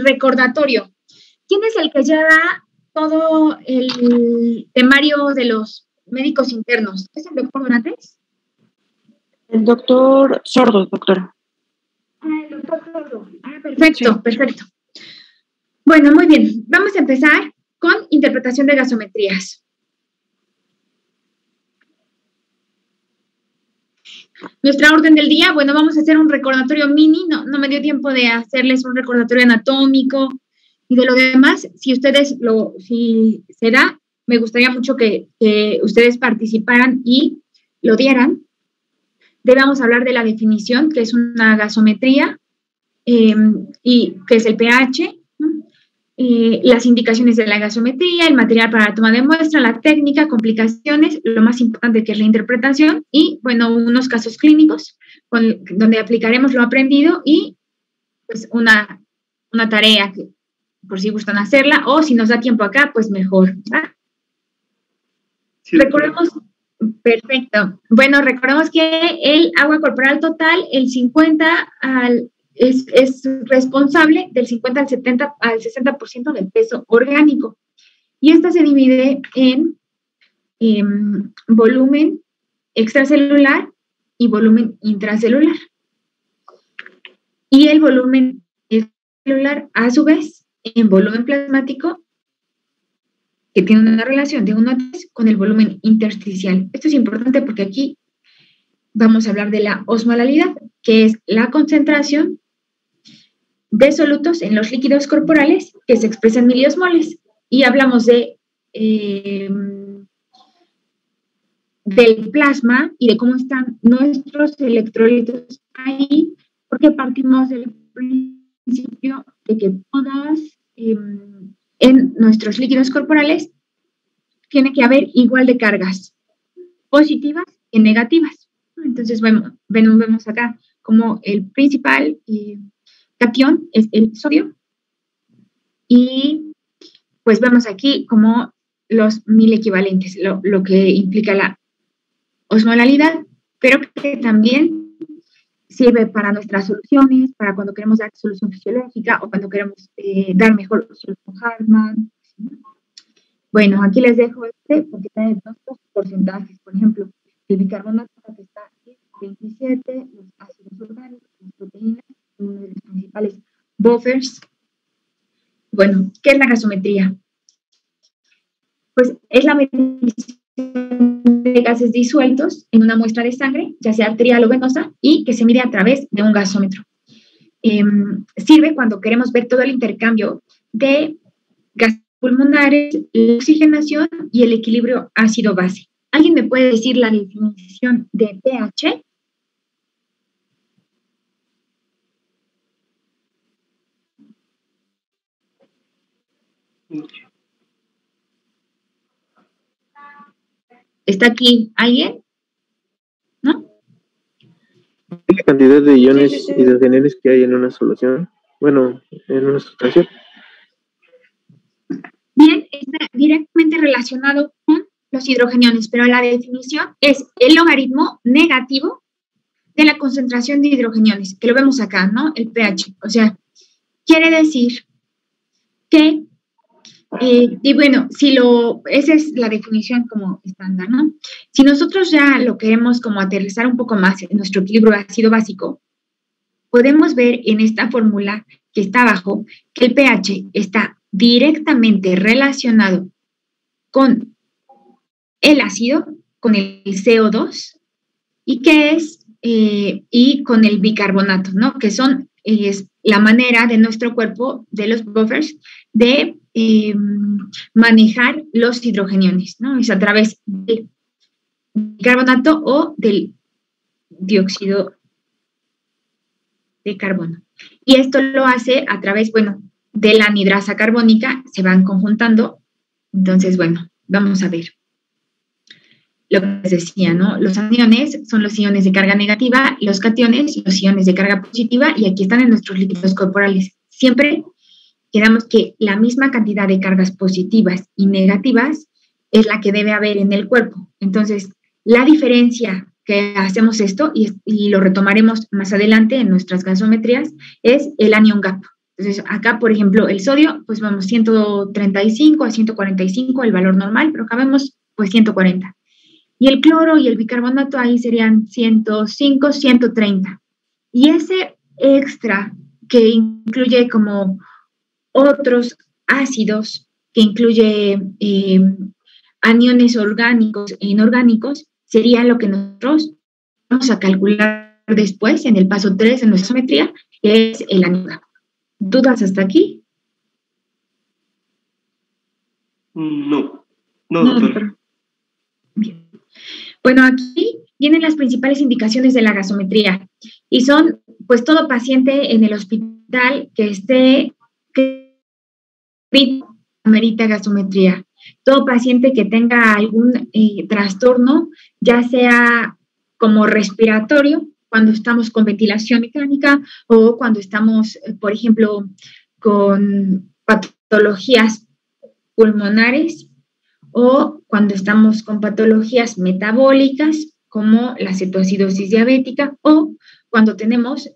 recordatorio. ¿Quién es el que lleva todo el temario de los médicos internos? ¿Es el doctor Donates? El doctor Sordo, doctora. El doctor Sordo. Perfecto, sí. Perfecto. Bueno, muy bien. Vamos a empezar con interpretación de gasometrías. Nuestra orden del día, bueno, vamos a hacer un recordatorio mini, no me dio tiempo de hacerles un recordatorio anatómico y de lo demás, si se da, me gustaría mucho que ustedes participaran y lo dieran. Debemos hablar de la definición, que es una gasometría, y que es el pH, ¿no? Las indicaciones de la gasometría, el material para la toma de muestra, la técnica, complicaciones, lo más importante que es la interpretación y, bueno, unos casos clínicos donde aplicaremos lo aprendido y, pues, una tarea que, por si gustan hacerla o si nos da tiempo acá, pues mejor, ¿verdad? Sí, recordemos, perfecto. Bueno, recordemos que el agua corporal total, el 50 es responsable del 50 al 70 al 60% del peso orgánico. Y esta se divide en volumen extracelular y volumen intracelular. Y el volumen extracelular, a su vez, en volumen plasmático, que tiene una relación de 1 a 3 con el volumen intersticial. Esto es importante porque aquí vamos a hablar de la osmolalidad, que es la concentración de solutos en los líquidos corporales que se expresan en miliosmoles. Y hablamos del plasma y de cómo están nuestros electrolitos ahí, porque partimos del principio de que todas en nuestros líquidos corporales tiene que haber igual de cargas positivas y negativas. Entonces, bueno, vemos acá como el principal catión es el sodio y pues vemos aquí como los 1000 equivalentes, lo que implica la osmolalidad, pero que también sirve para nuestras soluciones, para cuando queremos dar solución fisiológica o cuando queremos dar mejor solución Hartmann. Bueno, aquí les dejo porque tiene dos porcentajes, por ejemplo, el bicarbonato que está en 27, los ácidos orgánicos, las proteínas, uno de los principales buffers. Bueno, ¿qué es la gasometría? Pues es la medición de gases disueltos en una muestra de sangre, ya sea arterial o venosa, y que se mide a través de un gasómetro. Sirve cuando queremos ver todo el intercambio de gases pulmonares, la oxigenación y el equilibrio ácido-base. ¿Alguien me puede decir la definición de pH? ¿Está aquí alguien? ¿No? La cantidad de iones hidrogenados que hay en una solución, bueno, en una sustancia. Bien, está directamente relacionado con los hidrogeniones, pero la definición es el logaritmo negativo de la concentración de hidrogeniones, que lo vemos acá, ¿no? El pH. O sea, quiere decir que, y bueno, esa es la definición como estándar, ¿no? Si nosotros ya lo queremos como aterrizar un poco más en nuestro equilibrio ácido básico, podemos ver en esta fórmula que está abajo que el pH está directamente relacionado con el ácido, con el CO2, y con el bicarbonato, ¿no? Que es la manera de nuestro cuerpo, de los buffers, de manejar los hidrogeniones, ¿no? Es a través del bicarbonato o del dióxido de carbono. Y esto lo hace a través, bueno, de la anhidrasa carbónica, se van conjuntando. Entonces, bueno, vamos a ver lo que les decía, ¿no? Los aniones son los iones de carga negativa, los cationes, los iones de carga positiva, y aquí están en nuestros líquidos corporales. Siempre quedamos que la misma cantidad de cargas positivas y negativas es la que debe haber en el cuerpo. Entonces, la diferencia que hacemos esto, y lo retomaremos más adelante en nuestras gasometrías, es el anion gap. Entonces, acá, por ejemplo, el sodio, pues vamos 135 a 145, el valor normal, pero acá vemos pues 140. Y el cloro y el bicarbonato ahí serían 105, 130. Y ese extra que incluye como otros ácidos, que incluye aniones orgánicos e inorgánicos, sería lo que nosotros vamos a calcular después en el paso 3 en nuestra geometría, que es el anidro. ¿Dudas hasta aquí? No, doctor. Bien. Bueno, aquí vienen las principales indicaciones de la gasometría y son, pues, todo paciente en el hospital que esté amerita gasometría. Todo paciente que tenga algún trastorno, ya sea como respiratorio, cuando estamos con ventilación mecánica o cuando estamos, por ejemplo, con patologías pulmonares o cuando estamos con patologías metabólicas como la cetoacidosis diabética o cuando tenemos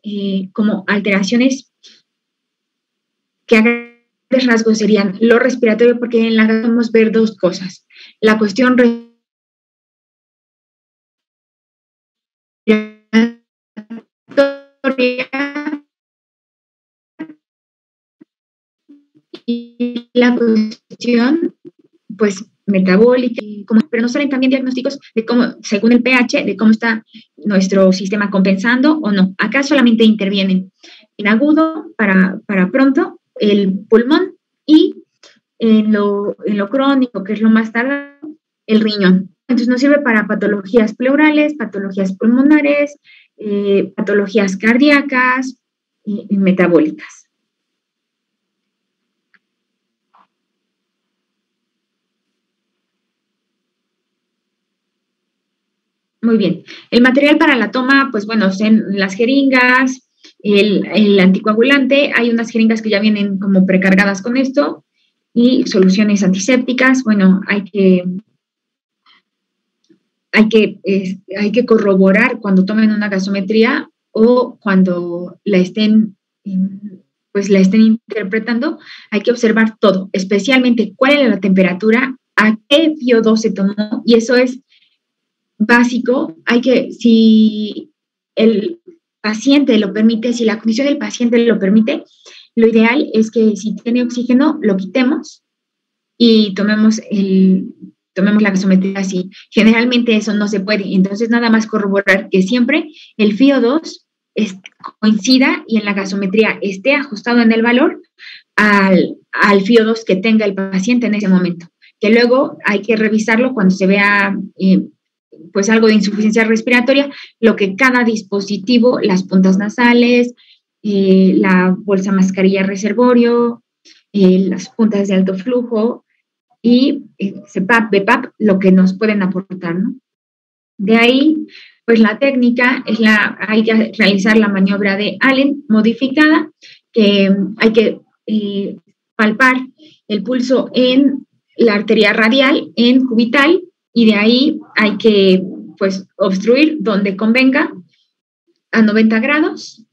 como alteraciones que a grandes rasgos serían lo respiratorio, porque en la vamos a ver dos cosas. La cuestión y la cuestión, pues, metabólica, pero nos salen también diagnósticos de cómo, según el pH, de cómo está nuestro sistema compensando o no. Acá solamente intervienen en agudo para pronto el pulmón y en lo crónico, que es lo más tardado, el riñón. Entonces nos sirve para patologías pleurales, patologías pulmonares, patologías cardíacas y metabólicas. Muy bien. El material para la toma, pues bueno, son las jeringas, el anticoagulante. Hay unas jeringas que ya vienen como precargadas con esto y soluciones antisépticas. Bueno, hay que corroborar cuando tomen una gasometría o cuando la estén interpretando. Hay que observar todo, especialmente cuál era la temperatura, a qué FiO2 se tomó, y eso es básico. Si el paciente lo permite, si la condición del paciente lo permite, lo ideal es que si tiene oxígeno, lo quitemos y tomemos la gasometría así. Generalmente eso no se puede, entonces nada más corroborar que siempre el FiO2 coincida y en la gasometría esté ajustado en el valor al FiO2 que tenga el paciente en ese momento, que luego hay que revisarlo cuando se vea pues algo de insuficiencia respiratoria, lo que cada dispositivo, las puntas nasales, la bolsa mascarilla reservorio, las puntas de alto flujo y CPAP, BPAP, lo que nos pueden aportar, ¿no? De ahí, pues la técnica hay que realizar la maniobra de Allen modificada, que hay que palpar el pulso en la arteria radial, en cubital, y de ahí hay que, pues, obstruir donde convenga a 90 grados.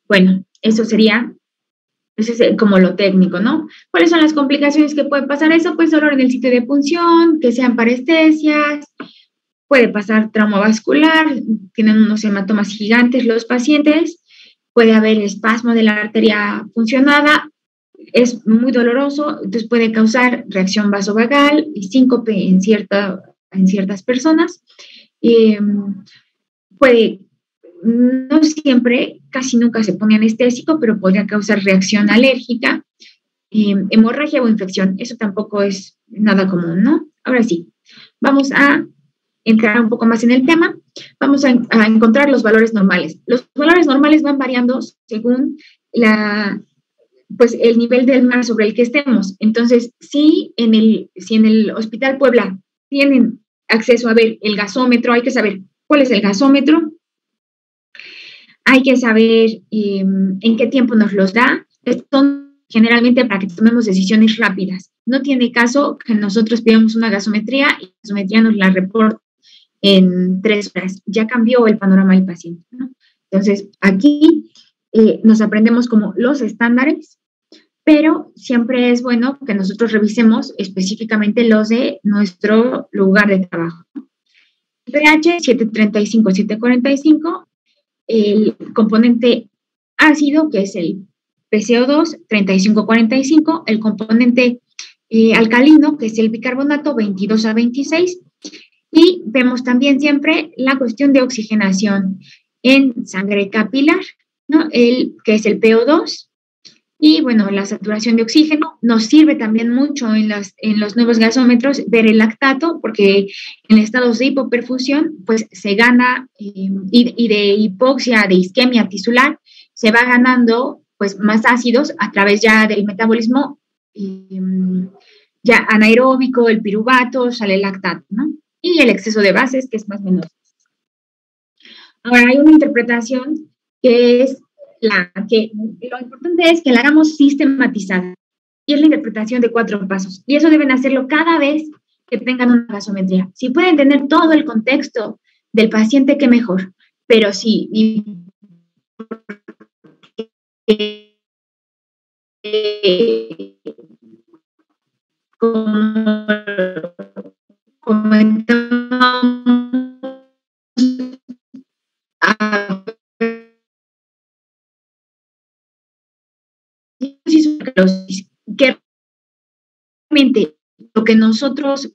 Bueno, eso es como lo técnico, ¿no? ¿Cuáles son las complicaciones que puede pasar eso? Pues dolor en el sitio de punción, que sean parestesias, puede pasar trauma vascular, tienen unos hematomas gigantes los pacientes, puede haber espasmo de la arteria puncionada, es muy doloroso, entonces puede causar reacción vasovagal y síncope en ciertas personas. No siempre, casi nunca se pone anestésico, pero podría causar reacción alérgica, hemorragia o infección. Eso tampoco es nada común, ¿no? Ahora sí, vamos a entrar un poco más en el tema. Vamos a encontrar los valores normales. Los valores normales van variando según el nivel del mar sobre el que estemos. Entonces, si en el Hospital Puebla tienen acceso a ver el gasómetro, hay que saber cuál es el gasómetro, hay que saber en qué tiempo nos los da. Son generalmente para que tomemos decisiones rápidas. No tiene caso que nosotros pidamos una gasometría y la gasometría nos la reporte en 3 horas. Ya cambió el panorama del paciente, ¿no? Entonces, aquí nos aprendemos como los estándares, pero siempre es bueno que nosotros revisemos específicamente los de nuestro lugar de trabajo. pH 735-745, el componente ácido, que es el PCO2, 35-45, el componente alcalino, que es el bicarbonato, 22-26, y vemos también siempre la cuestión de oxigenación en sangre capilar, ¿no? Que es el PO2, y bueno, la saturación de oxígeno nos sirve también mucho en los nuevos gasómetros ver el lactato, porque en estados de hipoperfusión, pues se gana, y de hipoxia, de isquemia tisular, se va ganando pues más ácidos a través ya del metabolismo ya anaeróbico, el piruvato, sale el lactato, ¿no? Y el exceso de bases, que es más o menos. Ahora, hay una interpretación que es que lo importante es que la hagamos sistematizada, y es la interpretación de 4 pasos, y eso deben hacerlo cada vez que tengan una gasometría. Si pueden tener todo el contexto del paciente, qué mejor, pero sí, como comentamos, que realmente lo que nosotros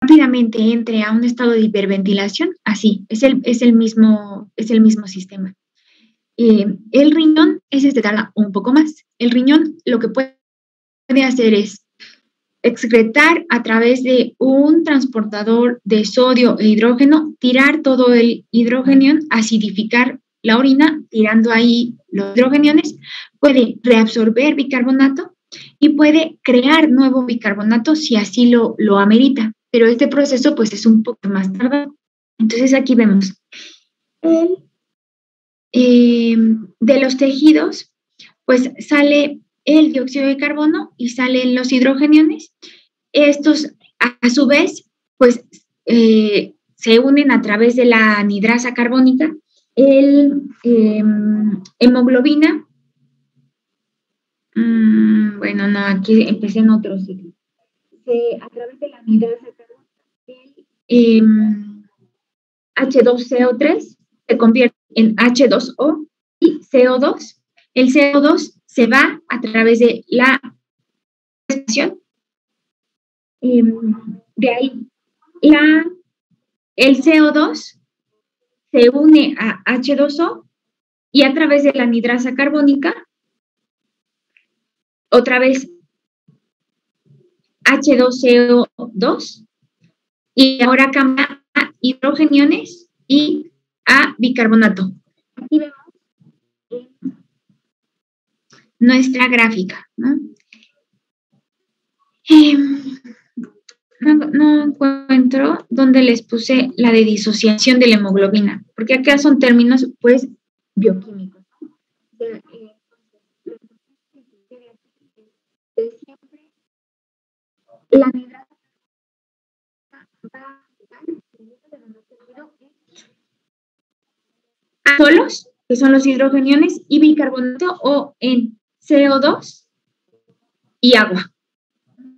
rápidamente entre a un estado de hiperventilación, así, es el mismo sistema. El riñón, ese se tarda un poco más. El riñón lo que puede hacer es excretar a través de un transportador de sodio e hidrógeno, tirar todo el hidrógeno, acidificar la orina, tirando ahí los hidrogeniones, puede reabsorber bicarbonato y puede crear nuevo bicarbonato si así lo amerita, pero este proceso pues es un poco más tardado. Entonces aquí vemos de los tejidos, pues sale el dióxido de carbono y salen los hidrogeniones. Estos, a su vez, pues se unen a través de la anhidrasa carbónica. Hemoglobina, bueno, no, aquí empecé en otro ciclo. A través de la anhidrasa carbónica, H2CO3 se convierte en H2O y CO2. El CO2 se va a través de la respiración. De ahí, el CO2 se une a H2O y a través de la anhidrasa carbónica, otra vez H2CO2 y ahora cambia a hidrogeniones y a bicarbonato. Aquí vemos nuestra gráfica, ¿no? No encuentro dónde les puse la de disociación de la hemoglobina, porque acá son términos, pues, bioquímicos. Siempre la negra va a solos, que son los hidrogeniones, y bicarbonato o en CO2 y agua.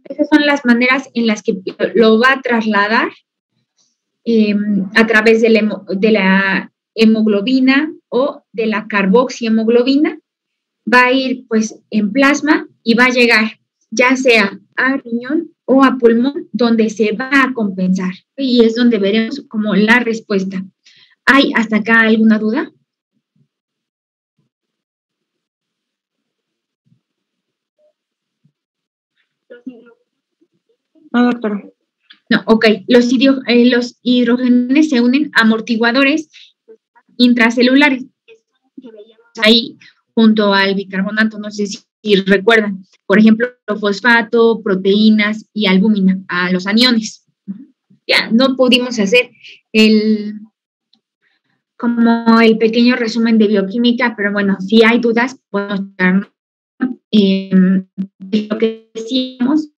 Esas son las maneras en las que lo va a trasladar a través de la hemoglobina o de la carboxihemoglobina. Va a ir pues en plasma y va a llegar ya sea a riñón o a pulmón, donde se va a compensar. Y es donde veremos como la respuesta. ¿Hay hasta acá alguna duda? No, doctora. No, ok. Los hidrogenes se unen a amortiguadores intracelulares que veíamos ahí junto al bicarbonato. No sé si recuerdan. Por ejemplo, fosfato, proteínas y albúmina, a los aniones. Ya, no pudimos hacer como el pequeño resumen de bioquímica, pero bueno, si hay dudas, podemos lo que decíamos.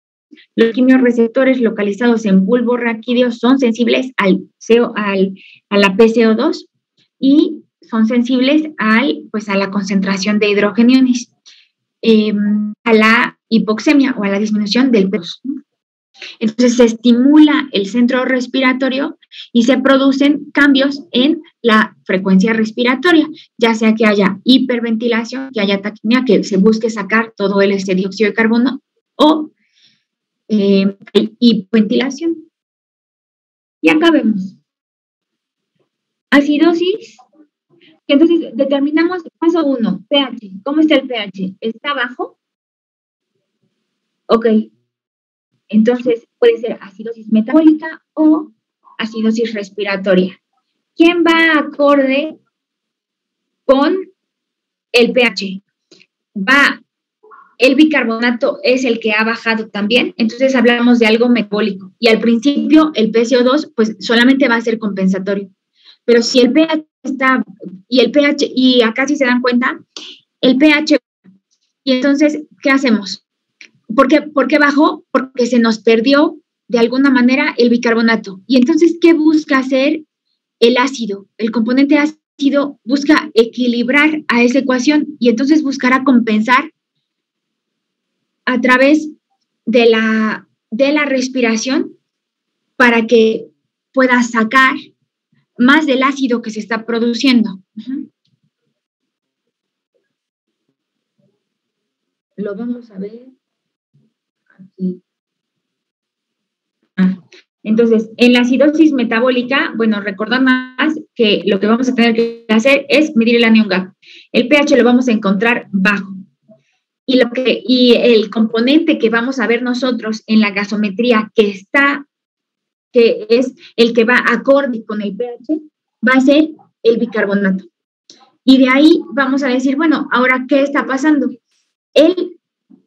Los quimiorreceptores localizados en bulbo raquídeo son sensibles a la PCO2 y son sensibles a la concentración de hidrogeniones, a la hipoxemia o a la disminución del peso. Entonces se estimula el centro respiratorio y se producen cambios en la frecuencia respiratoria, ya sea que haya hiperventilación, que haya taquipnea, que se busque sacar todo el dióxido de carbono, o hipoventilación. Y acá vemos acidosis. Entonces determinamos paso 1, pH. ¿Cómo está el pH? ¿Está bajo? Ok. Entonces puede ser acidosis metabólica o acidosis respiratoria. ¿Quién va acorde con el pH? El bicarbonato es el que ha bajado también, entonces hablamos de algo metabólico. Y al principio el PCO2 pues solamente va a ser compensatorio. Pero si el pH está, y acá si se dan cuenta, el pH, y entonces, ¿qué hacemos? ¿Por qué bajó? Porque se nos perdió de alguna manera el bicarbonato. Y entonces, ¿qué busca hacer el ácido? El componente ácido busca equilibrar a esa ecuación y entonces buscará compensar a través de la respiración para que pueda sacar más del ácido que se está produciendo. Lo vamos a ver aquí. Entonces, en la acidosis metabólica, bueno, recordad más que lo que vamos a tener que hacer es medir el anion gap. El pH lo vamos a encontrar bajo. Y el componente que vamos a ver nosotros en la gasometría que es el que va acorde con el pH, va a ser el bicarbonato. Y de ahí vamos a decir, bueno, ahora, ¿qué está pasando? El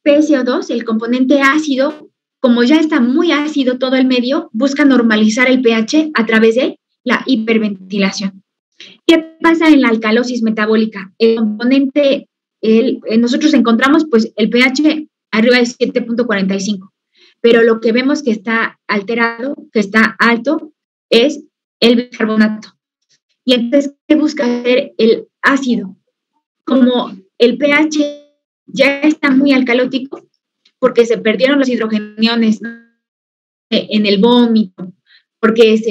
PCO2, el componente ácido, como ya está muy ácido todo el medio, busca normalizar el pH a través de la hiperventilación. ¿Qué pasa en la alcalosis metabólica? El componente, nosotros encontramos pues el pH arriba de 7.45. Pero lo que vemos que está alterado, que está alto, es el bicarbonato. Y entonces, ¿qué busca hacer el ácido? Como el pH ya está muy alcalótico, porque se perdieron los hidrogeniones, ¿no?, en el vómito, porque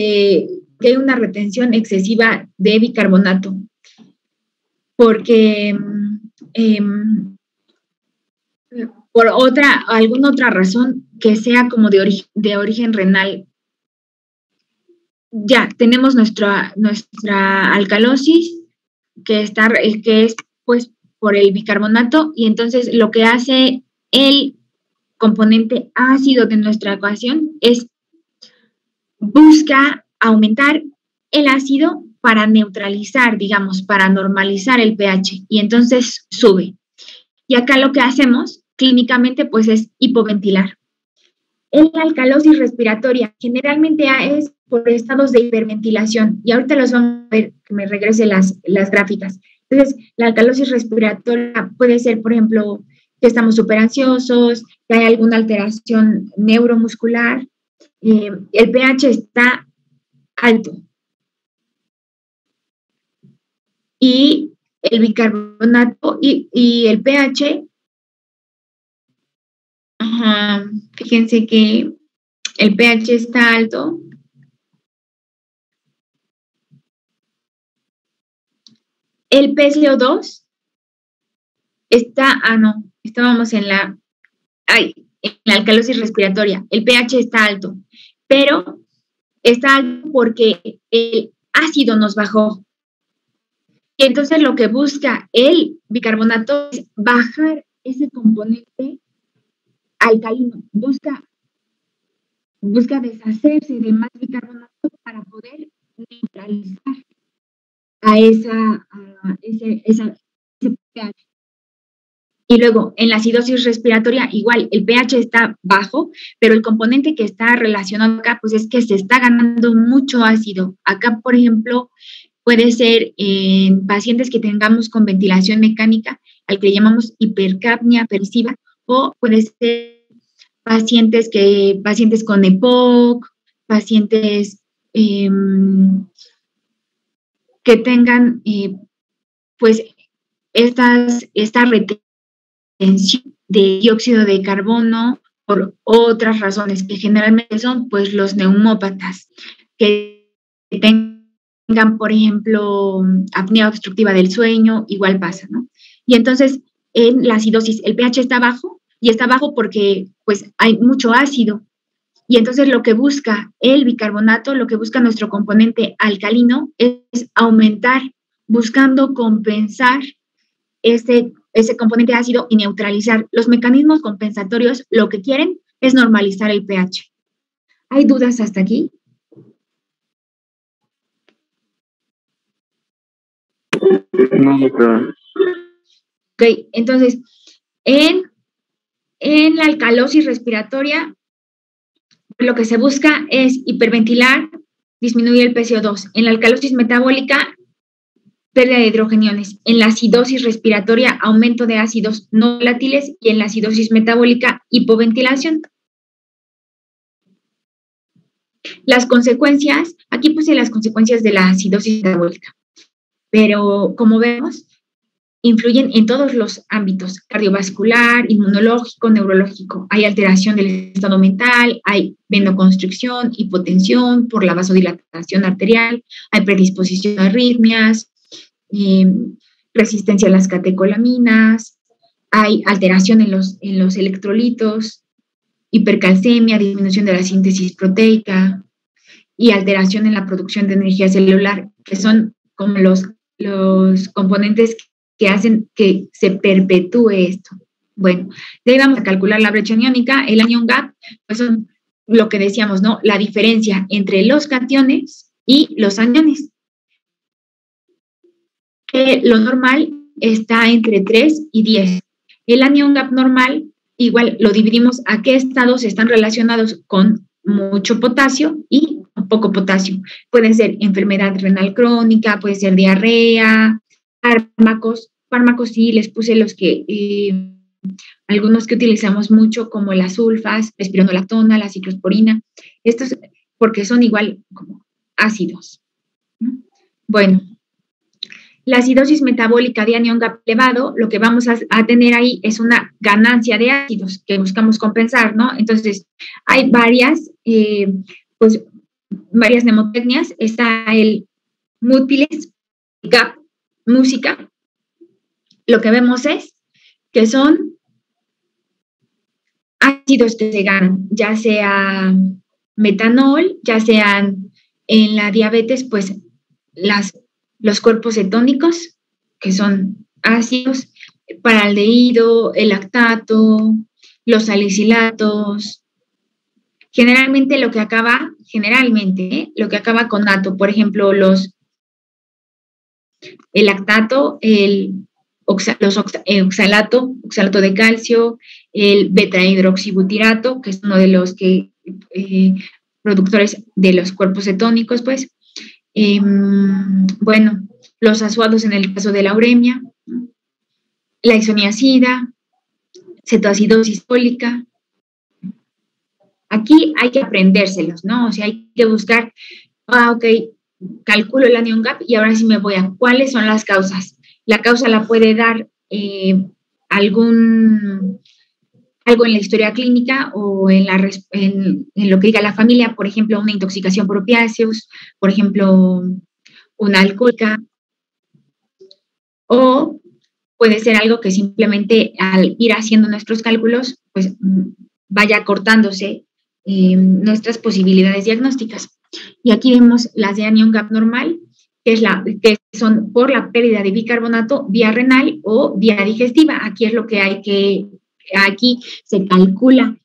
hay una retención excesiva de bicarbonato, porque por alguna otra razón que sea como de origen renal. Ya tenemos nuestra alcalosis, que es pues por el bicarbonato, y entonces lo que hace el componente ácido de nuestra ecuación busca aumentar el ácido para neutralizar, digamos, para normalizar el pH, y entonces sube. Y acá lo que hacemos clínicamente pues es hipoventilar. La alcalosis respiratoria generalmente es por estados de hiperventilación, y ahorita los vamos a ver, que me regrese las gráficas. Entonces, la alcalosis respiratoria puede ser, por ejemplo, que estamos súper ansiosos, que hay alguna alteración neuromuscular, el pH está alto. Y el bicarbonato y el pH, fíjense que el pH está alto. El PCO2 está, estábamos en la alcalosis respiratoria. El pH está alto, pero está alto porque el ácido nos bajó. Y entonces lo que busca el bicarbonato es bajar ese componente alcalino, busca deshacerse de más bicarbonato para poder neutralizar ese pH. Y luego, en la acidosis respiratoria, igual, el pH está bajo, pero el componente que está relacionado acá, pues es que se está ganando mucho ácido. Acá, por ejemplo, puede ser en pacientes que tengamos con ventilación mecánica, al que le llamamos hipercapnia permisiva, o puede ser pacientes con EPOC, pacientes que tengan, pues, esta retención de dióxido de carbono por otras razones, que generalmente son, pues, los neumópatas, que tengan, por ejemplo, apnea obstructiva del sueño, igual pasa, ¿no? Y entonces, en la acidosis, el pH está bajo, y está bajo porque, pues, hay mucho ácido. Y entonces lo que busca el bicarbonato, lo que busca nuestro componente alcalino, es aumentar, buscando compensar ese componente ácido y neutralizar. Los mecanismos compensatorios lo que quieren es normalizar el pH. ¿Hay dudas hasta aquí? No, doctora. Ok, entonces, en la alcalosis respiratoria, lo que se busca es hiperventilar, disminuir el PCO2. En la alcalosis metabólica, pérdida de hidrogeniones. En la acidosis respiratoria, aumento de ácidos no volátiles, y en la acidosis metabólica, hipoventilación. Las consecuencias, aquí puse las consecuencias de la acidosis metabólica, pero como vemos, influyen en todos los ámbitos: cardiovascular, inmunológico, neurológico. Hay alteración del estado mental, hay venoconstricción, hipotensión por la vasodilatación arterial, hay predisposición a arritmias, resistencia a las catecolaminas, hay alteración en los electrolitos, hipercalcemia, disminución de la síntesis proteica y alteración en la producción de energía celular, que son como los componentes que hacen que se perpetúe esto. Bueno, de ahí vamos a calcular la brecha aniónica. El anion gap, pues son lo que decíamos, ¿no? La diferencia entre los cationes y los aniones. Que lo normal está entre 3 y 10. El anion gap normal, igual lo dividimos a qué estados están relacionados con mucho potasio y poco potasio. Pueden ser enfermedad renal crónica, puede ser diarrea, fármacos sí, les puse los que, algunos que utilizamos mucho, como las sulfas, la espironolactona, la ciclosporina, estos porque son igual como ácidos. Bueno, la acidosis metabólica de anion gap elevado, lo que vamos a tener ahí es una ganancia de ácidos que buscamos compensar, ¿no? Entonces, hay varias mnemotecnias. Está el Mood-Piles, gap, música. Lo que vemos es que son ácidos que se ganan, ya sea metanol, ya sean en la diabetes, pues los cuerpos cetónicos, que son ácidos, paraldehído, el lactato, los salicilatos. Generalmente lo que acaba con nato, por ejemplo, el lactato, oxalato de calcio, el beta-hidroxibutirato, que es uno de los productores de los cuerpos cetónicos, pues. Bueno, los azuados en el caso de la uremia, la isoniazida, cetoacidosis fólica. Aquí hay que aprendérselos, ¿no? O sea, hay que buscar, ok, calculo el anion gap y ahora sí me voy a cuáles son las causas. La causa la puede dar algo en la historia clínica o en lo que diga la familia, por ejemplo, una intoxicación por opiáceos, por ejemplo, una alcohólica, o puede ser algo que simplemente al ir haciendo nuestros cálculos, pues vaya cortándose nuestras posibilidades diagnósticas. Y aquí vemos las de anion gap normal, que son por la pérdida de bicarbonato vía renal o vía digestiva. Aquí es lo que aquí se calcula,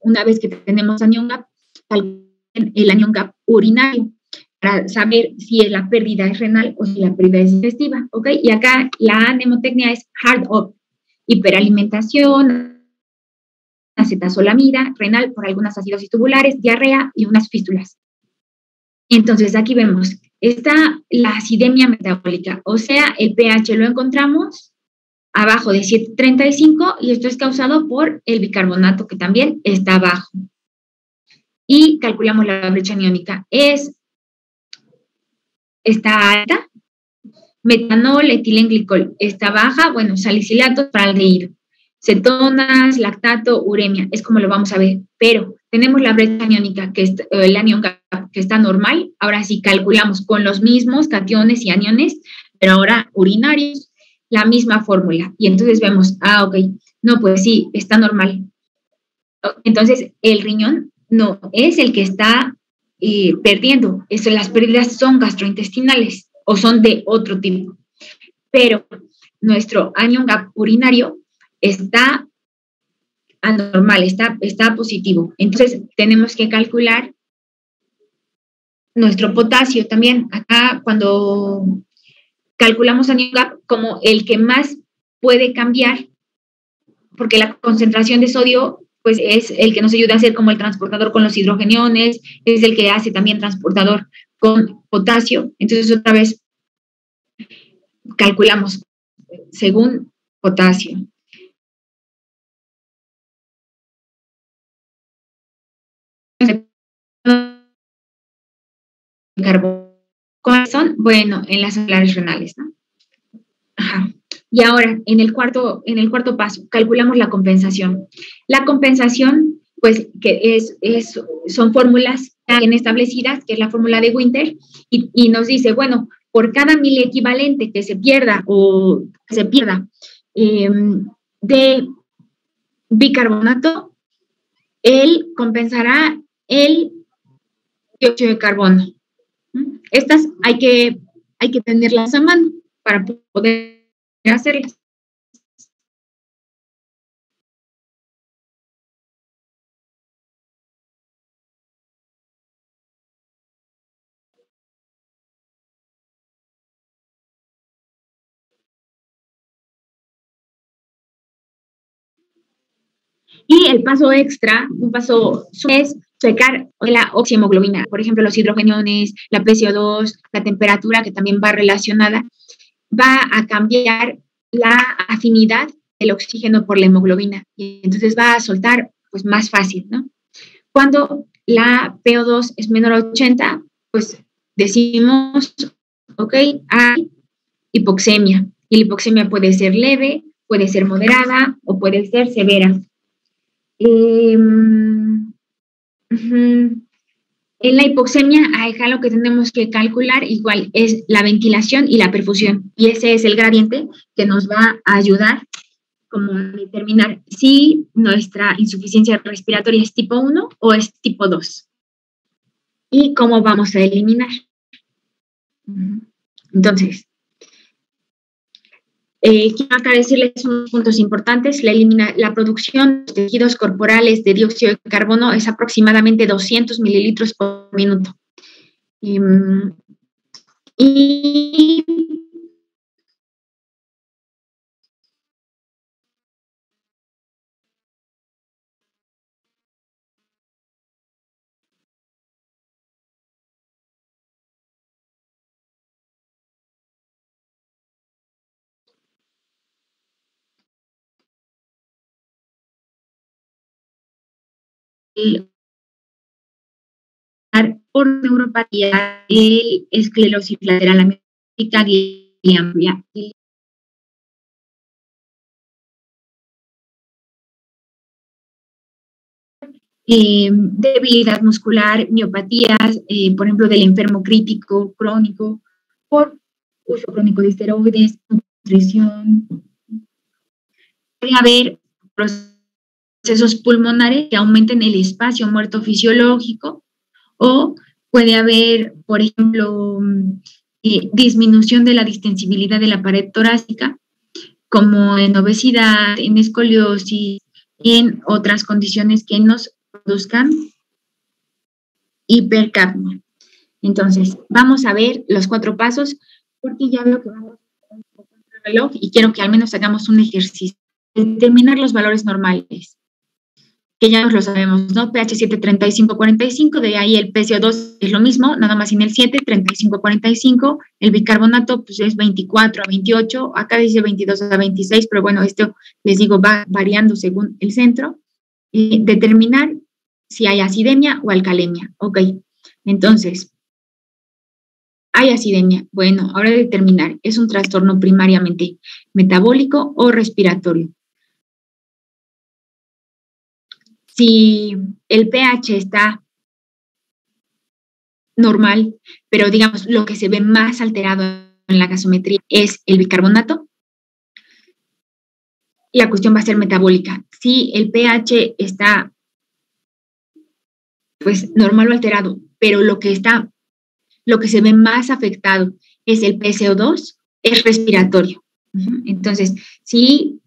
una vez que tenemos anion gap, el anion gap urinario, para saber si la pérdida es renal o si la pérdida es digestiva, ¿ok? Y acá la mnemotecnia es hard up, hiperalimentación, acetazolamida, renal por algunas acidosis tubulares, diarrea y unas fístulas. Entonces, aquí vemos, está la acidemia metabólica, o sea, el pH lo encontramos abajo de 7.35 y esto es causado por el bicarbonato, que también está abajo. Y calculamos la brecha aniónica. Está alta, metanol, etilenglicol, está baja, bueno, salicilatos, aldehído, cetonas, lactato, uremia, es como lo vamos a ver, pero tenemos la brecha aniónica, el anion gap, que está normal. Ahora sí calculamos con los mismos cationes y aniones, pero ahora urinarios, la misma fórmula. Y entonces vemos, ok, no, pues sí, está normal. Entonces, el riñón no es el que está perdiendo. Las pérdidas son gastrointestinales o son de otro tipo. Pero nuestro anion gap urinario está anormal, está positivo. Entonces, tenemos que calcular nuestro potasio también. Acá, cuando calculamos anion gap como el que más puede cambiar, porque la concentración de sodio pues es el que nos ayuda a hacer como el transportador con los hidrogeniones, es el que hace también transportador con potasio. Entonces, otra vez, calculamos según potasio. ¿Cuáles son? Bueno, en las celulares renales, ¿no? Ajá. Y ahora, en el cuarto paso, calculamos la compensación. La compensación, pues, que son fórmulas bien establecidas, que es la fórmula de Winter, y nos dice, bueno, por cada miliequivalente que se pierda de bicarbonato, él compensará el dióxido de carbono. Estas hay que tenerlas a mano para poder hacerlas. Y el paso extra, un paso es checar la oxihemoglobina, por ejemplo, los hidrogeniones, la PCO2, la temperatura, que también va relacionada, va a cambiar la afinidad del oxígeno por la hemoglobina. Y entonces va a soltar pues más fácil, ¿no? Cuando la PO2 es menor a 80, pues decimos, ok, hay hipoxemia. Y la hipoxemia puede ser leve, puede ser moderada o puede ser severa. En la hipoxemia, acá lo que tenemos que calcular igual es la ventilación y la perfusión. Y ese es el gradiente que nos va a ayudar como a determinar si nuestra insuficiencia respiratoria es tipo 1 o es tipo 2. Y cómo vamos a eliminar. Entonces, quiero acá decirles unos puntos importantes. La producción de tejidos corporales de dióxido de carbono es aproximadamente 200 mililitros por minuto. Y por neuropatía, el esclerosis lateral amiotrófica y amplia. Debilidad muscular, miopatías, por ejemplo, del enfermo crítico, crónico, por uso crónico de esteroides, nutrición. Puede haber procesos pulmonares que aumenten el espacio muerto fisiológico, o puede haber, por ejemplo, disminución de la distensibilidad de la pared torácica, como en obesidad, en escoliosis, en otras condiciones que nos produzcan hipercapnia. Entonces, vamos a ver los 4 pasos, porque ya veo que vamos un poco contra el reloj y quiero que al menos hagamos un ejercicio. Determinar los valores normales, que ya nos lo sabemos, ¿no? pH 7, 35, 45, de ahí el PCO2 es lo mismo, nada más sin el 7, 35, 45, el bicarbonato pues es 24 a 28, acá dice 22 a 26, pero bueno, esto les digo va variando según el centro. Determinar si hay acidemia o alcalemia, ok, entonces, hay acidemia, bueno, ahora determinar, ¿es un trastorno primariamente metabólico o respiratorio? Si el pH está normal, pero digamos lo que se ve más alterado en la gasometría es el bicarbonato, la cuestión va a ser metabólica. Si el pH está pues normal o alterado, pero lo que se ve más afectado es el PCO2, es respiratorio. Entonces, si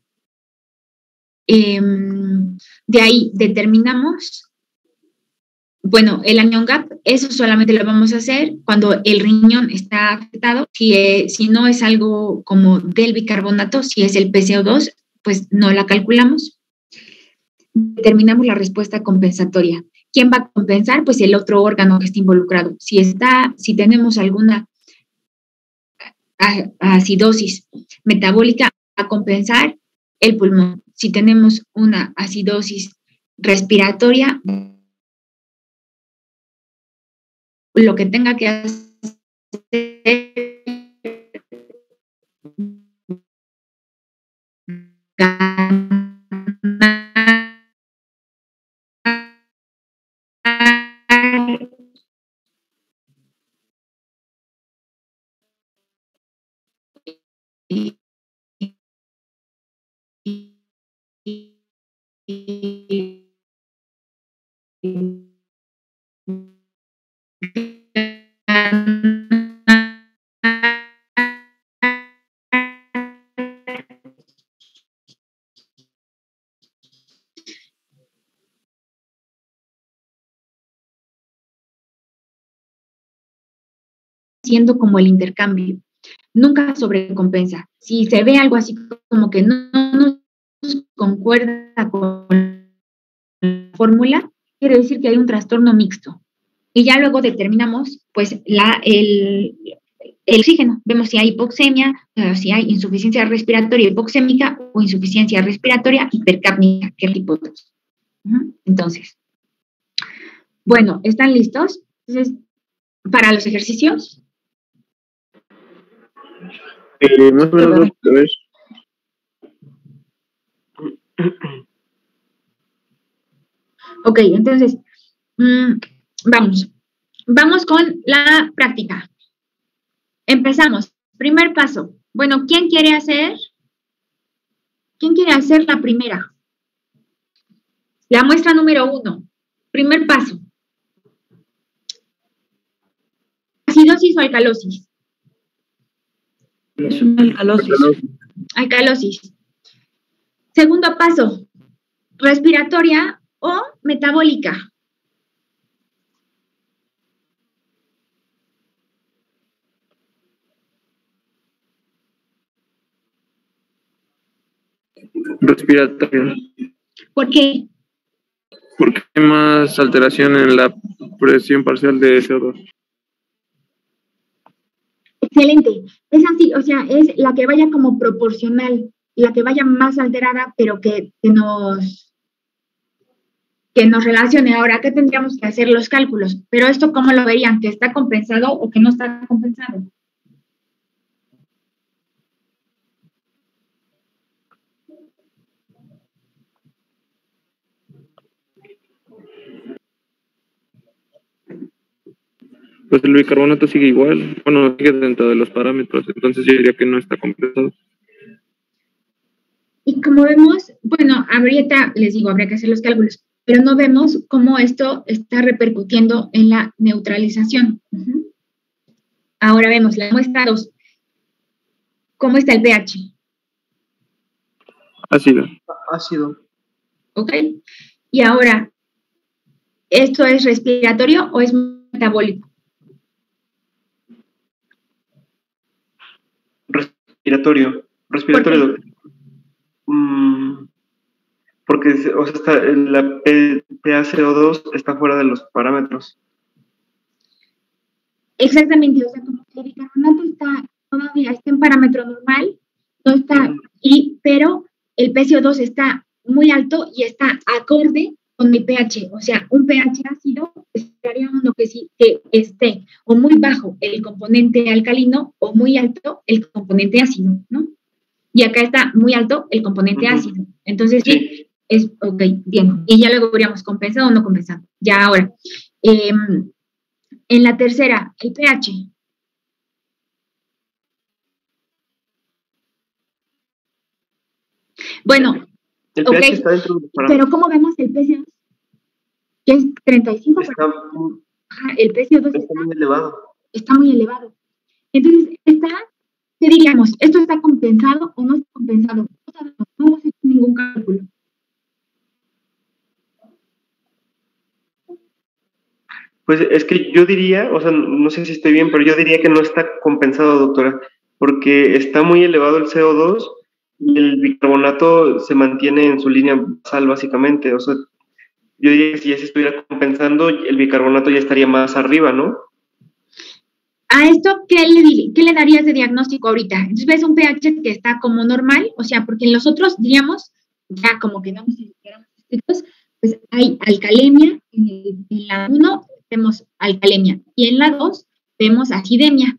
de ahí determinamos, bueno, el anion gap, eso solamente lo vamos a hacer cuando el riñón está afectado. Si no es algo como del bicarbonato, si es el PCO2, pues no la calculamos. Determinamos la respuesta compensatoria. ¿Quién va a compensar? Pues el otro órgano que está involucrado. Si tenemos alguna acidosis metabólica, va a compensar el pulmón. Si tenemos una acidosis respiratoria, lo que tenga que hacer siendo como el intercambio, nunca sobrecompensa. Si se ve algo así como que no nos concuerda con la fórmula, quiere decir que hay un trastorno mixto. Y ya luego determinamos pues el oxígeno. Vemos si hay hipoxemia, si hay insuficiencia respiratoria hipoxémica o insuficiencia respiratoria hipercápnica, que es tipo 2. Entonces, bueno, ¿están listos? Entonces, para los ejercicios. Más o menos, a ver. Ok, entonces, vamos con la práctica. Empezamos. Primer paso. Bueno, ¿quién quiere hacer la primera? La muestra número 1. Primer paso. ¿Acidosis o alcalosis? Es una alcalosis. alcalosis. Segundo paso, respiratoria o metabólica. Respiratorio. ¿Por qué? Porque hay más alteración en la presión parcial de CO2. Excelente. Es así, o sea, es la que vaya como proporcional, la que vaya más alterada, pero que nos relacione. Ahora, ¿qué tendríamos que hacer los cálculos? Pero esto, ¿cómo lo verían? ¿Que está compensado o que no está compensado? Pues el bicarbonato sigue igual, bueno, sigue dentro de los parámetros, entonces yo diría que no está compensado. Y como vemos, bueno, ahorita les digo, habría que hacer los cálculos, pero no vemos cómo esto está repercutiendo en la neutralización. Ahora vemos la muestra 2. ¿Cómo está el pH? Ácido. ¿Ok? Y ahora, ¿esto es respiratorio o es metabólico? Respiratorio, doctor. Porque, o sea, la PaCO2 está fuera de los parámetros. Exactamente, o sea, como que el bicarbonato todavía está en parámetro normal, no está, pero el PCO2 está muy alto y está acorde con mi pH, o sea, un pH ácido estaría uno que sí que esté o muy bajo el componente alcalino o muy alto el componente ácido, ¿no? Y acá está muy alto el componente ácido. Entonces, sí, es ok, bien. Y ya luego veríamos compensado o no compensado. Ya ahora, en la tercera, el pH. Bueno, el pH está dentro de los parámetros. Pero ¿cómo vemos el PCO2? Que es 35%. El PCO2 está muy elevado. Está muy elevado. Entonces, ¿qué diríamos? ¿Esto está compensado o no está compensado? No hemos hecho ningún cálculo. Pues es que yo diría, o sea, no sé si estoy bien, pero yo diría que no está compensado, doctora, porque está muy elevado el CO2 y el bicarbonato se mantiene en su línea basal, básicamente. O sea, yo diría que si ya se estuviera compensando, el bicarbonato ya estaría más arriba, ¿no? ¿A esto qué le darías de diagnóstico ahorita? Entonces ves un pH que está como normal, o sea, porque en los otros, diríamos, ya como que no nos éramos estrictos, pues hay alcalemia, en la 1 vemos alcalemia, y en la 2 vemos acidemia,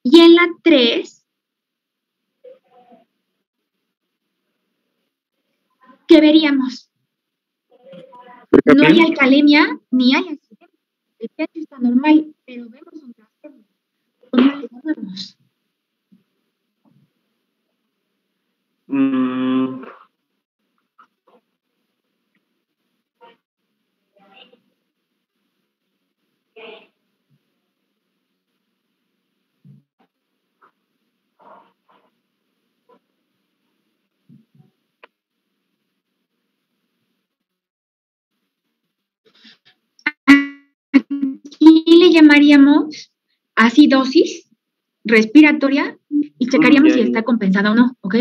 y en la 3, ¿qué veríamos? No hay alcalemia ni hay acidemia, el pH está normal, pero vemos un trastorno. ¿Cómo le llamamos? Aquí le llamaríamos acidosis respiratoria y checaríamos si está compensada o no, ¿ok?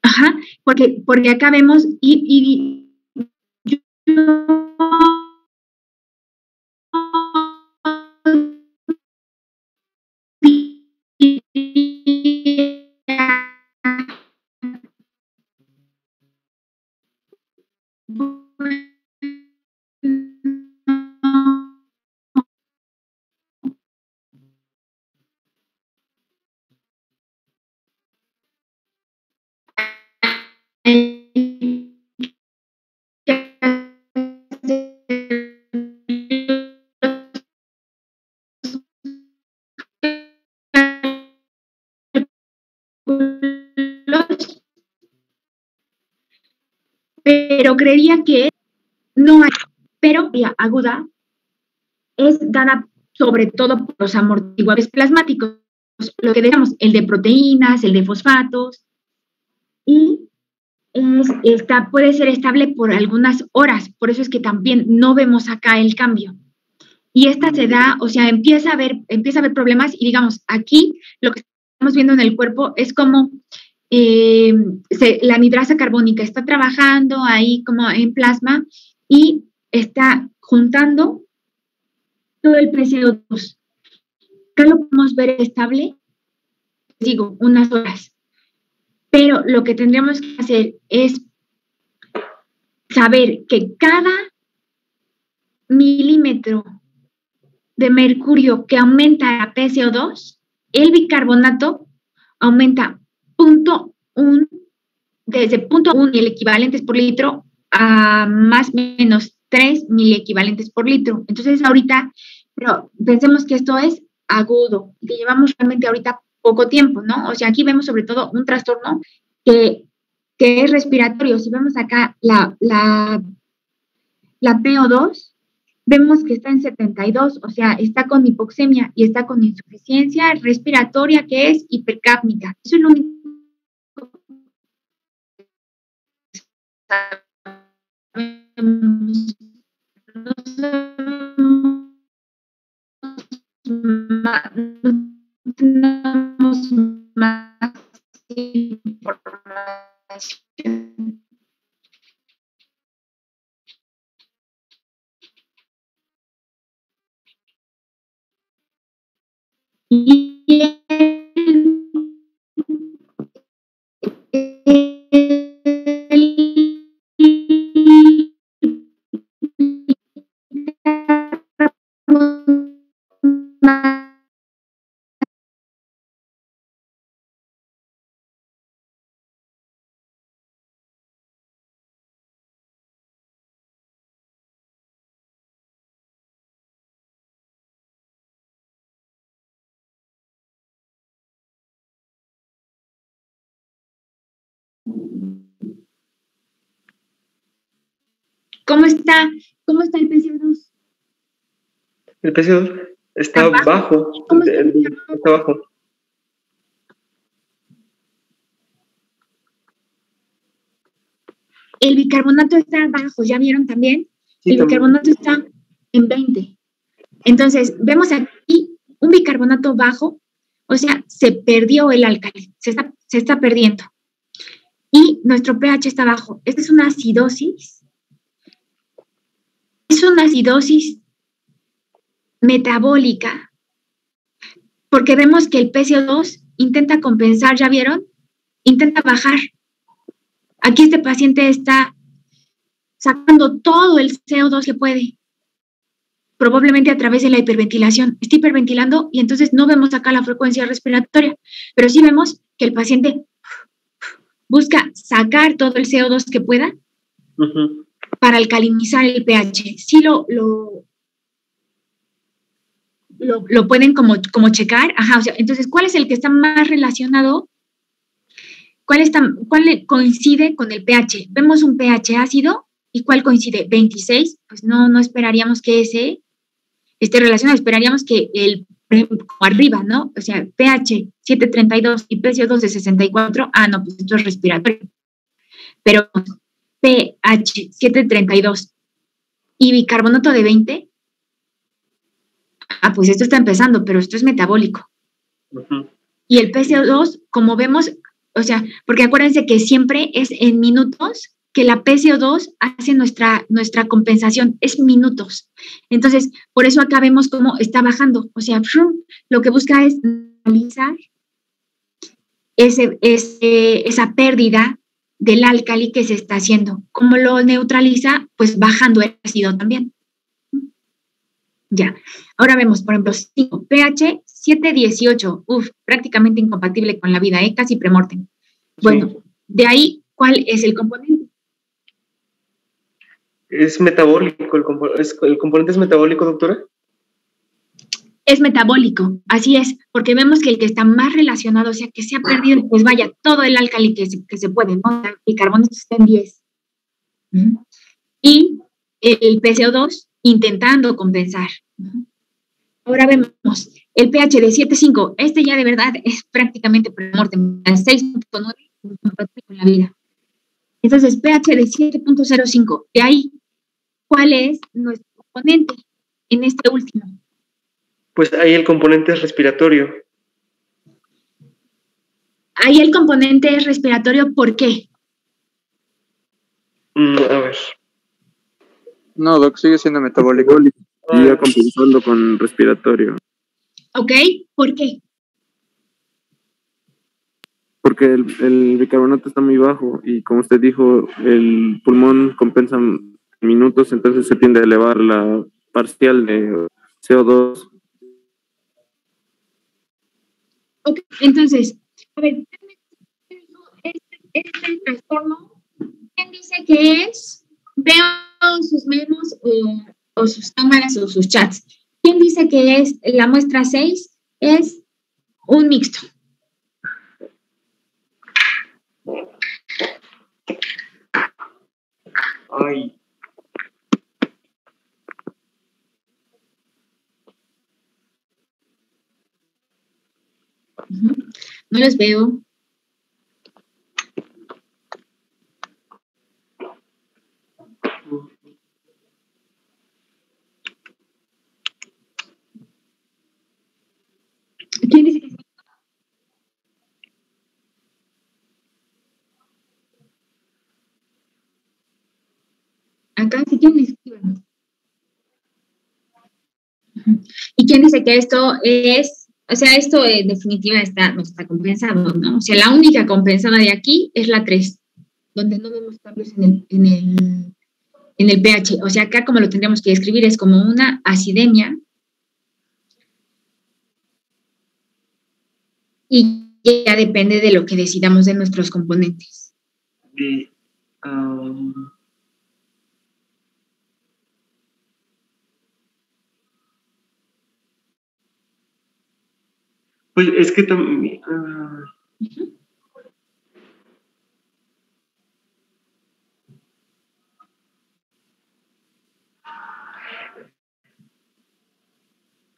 Ajá, porque acá vemos y yo pero creería que no hay, pero aguda es dada sobre todo por los amortiguadores plasmáticos, lo que digamos, el de proteínas, el de fosfatos, y puede ser estable por algunas horas, por eso es que también no vemos acá el cambio. Y esta se da, o sea, empieza a haber problemas y digamos, aquí lo que estamos viendo en el cuerpo es como la anhidrasa carbónica está trabajando ahí como en plasma y está juntando todo el PCO2. Acá lo podemos ver estable, digo, unas horas. Pero lo que tendríamos que hacer es saber que cada milímetro de mercurio que aumenta la PCO2, el bicarbonato aumenta 0.1, desde 0.1 miliequivalentes por litro a más o menos 3 miliequivalentes por litro. Entonces ahorita, pero pensemos que esto es agudo, que llevamos realmente ahorita poco tiempo, ¿no? O sea, aquí vemos sobre todo un trastorno que es respiratorio. Si vemos acá la PO2, vemos que está en 72, o sea, está con hipoxemia y está con insuficiencia respiratoria que es hipercápnica. Eso es lo único no tenemos más información. Y ¿Cómo está el PCO2? El PCO2 está bajo. ¿Cómo está bajo. El bicarbonato está bajo, ¿ya vieron también? Sí, el bicarbonato está en 20. Entonces, vemos aquí un bicarbonato bajo, o sea, se perdió el álcali, se está perdiendo. Y nuestro pH está bajo. Esta es una acidosis. Es una acidosis metabólica, porque vemos que el PCO2 intenta compensar, ¿ya vieron? Intenta bajar. Aquí este paciente está sacando todo el CO2 que puede, probablemente a través de la hiperventilación. Está hiperventilando y entonces no vemos acá la frecuencia respiratoria, pero sí vemos que el paciente busca sacar todo el CO2 que pueda para alcalinizar el pH. Sí lo pueden como checar. Ajá, o sea, entonces, ¿cuál es el que está más relacionado? ¿Cuál coincide con el pH? Vemos un pH ácido, ¿y cuál coincide? 26, pues no esperaríamos que ese esté relacionado, esperaríamos que el arriba, ¿no? O sea, pH 732 y PCO2 de 64, no, pues esto es respiratorio. Pero pH 732 y bicarbonato de 20, pues esto está empezando, pero esto es metabólico. Y el PCO2, como vemos, o sea, porque acuérdense que siempre es en minutos que la PCO2 hace nuestra compensación, es minutos. Entonces, por eso acá vemos cómo está bajando. O sea, lo que busca es analizar esa pérdida del álcali que se está haciendo. ¿Cómo lo neutraliza? Pues bajando el ácido también. Ya. Ahora vemos, por ejemplo, 5, pH 718, prácticamente incompatible con la vida, casi premortem. Bueno, de ahí, ¿cuál es el componente? ¿Es metabólico? ¿El componente es metabólico, doctora? Es metabólico, así es, porque vemos que el que está más relacionado, o sea, que se ha perdido, pues vaya, todo el álcali que se puede, ¿no? El carbonato está en 10. Y el PCO2 intentando compensar. Ahora vemos el pH de 7.5, este ya de verdad es prácticamente premortem, 6.9, con la vida. Entonces, pH de 7.05. De ahí, ¿cuál es nuestro componente en este último? Pues ahí el componente es respiratorio. Ahí el componente es respiratorio, ¿por qué? A ver. No, Doc, sigue siendo metabólico. Y ya compensando con respiratorio. ¿Ok? ¿Por qué? Porque el bicarbonato está muy bajo y como usted dijo, el pulmón compensa en minutos, entonces se tiende a elevar la parcial de CO2. Ok, entonces, a ver, este trastorno, ¿quién dice que es? Veo sus memos o sus cámaras o sus chats. ¿Quién dice que es la muestra 6? Es un mixto. Ay. No los veo. ¿Quién dice que es? Acá sí quién escriben. ¿Y quién dice que esto es, o sea, esto en definitiva no está compensado, ¿no? O sea, la única compensada de aquí es la 3, donde no vemos cambios en el pH. O sea, acá como lo tendríamos que describir es como una acidemia y ya depende de lo que decidamos de nuestros componentes. Pues es que también...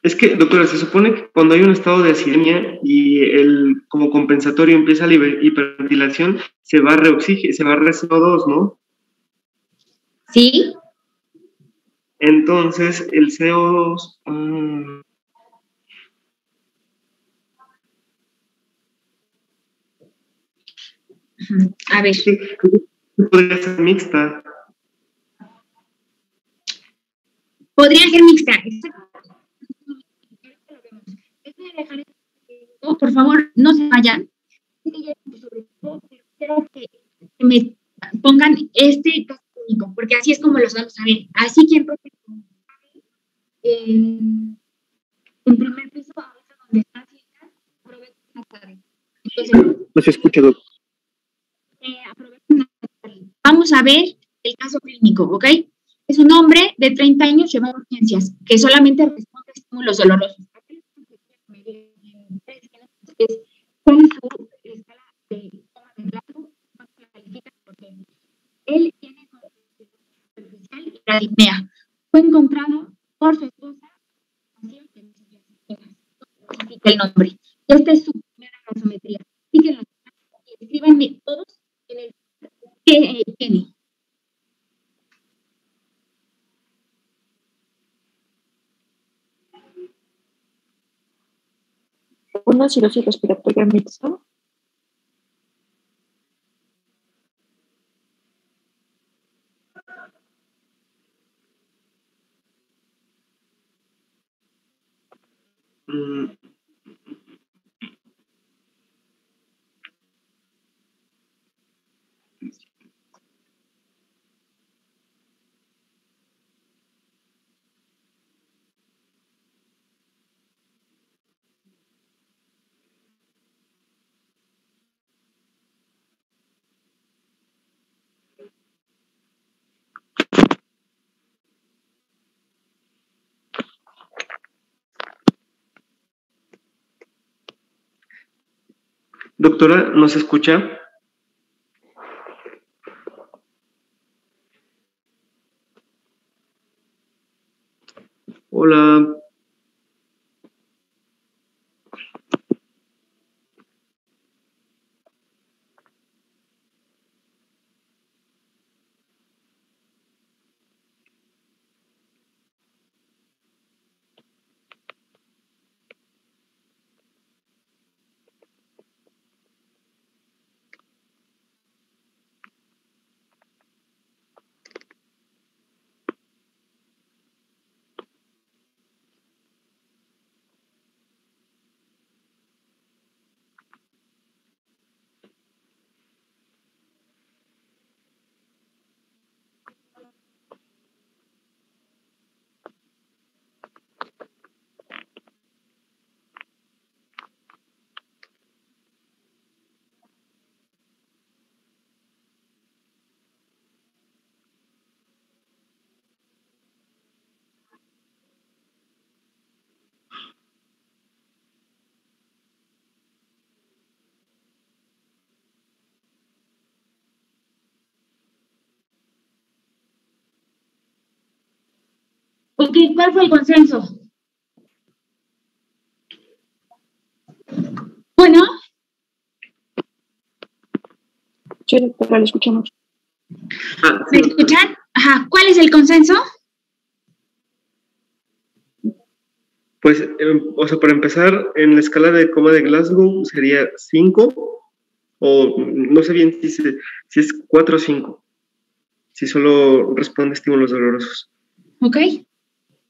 Es que, doctora, se supone que cuando hay un estado de acidemia y el como compensatorio empieza la hiperventilación, se va a se va a CO2, ¿no? ¿Sí? Entonces, el CO2... A ver. Podría ser mixta. Podría ser mixta. Por favor, no se vayan. Quiero que me pongan este caso clínico, porque así es como los vamos a ver. Así que en primer piso, ahorita donde está aprovechen la tarde. Entonces, No se escucha, doctor. aprovechen la tarde. Vamos a ver el caso clínico, ¿ok? Es un hombre de 30 años llevado a urgencias que solamente responde a estímulos dolorosos. ¿Cuál es su escala de toma de plato? ¿Cuánto la califican? Porque él tiene superficial y arritmia. Fue encontrado por su esposa, así que significa el nombre. Esta es su primera gasometría. Síguenlo y escríbanme todos en el que tiene. Una cirrosis respiratoria mixta. Doctora, ¿nos escucha? Hola. Ok, ¿cuál fue el consenso? Bueno, Sí, doctora, lo escuchamos. ¿me escuchan? Ajá, ¿cuál es el consenso? Pues, o sea, para empezar, en la escala de coma de Glasgow sería 5, o no sé bien si es 4 o 5, si solo responde a estímulos dolorosos. Ok.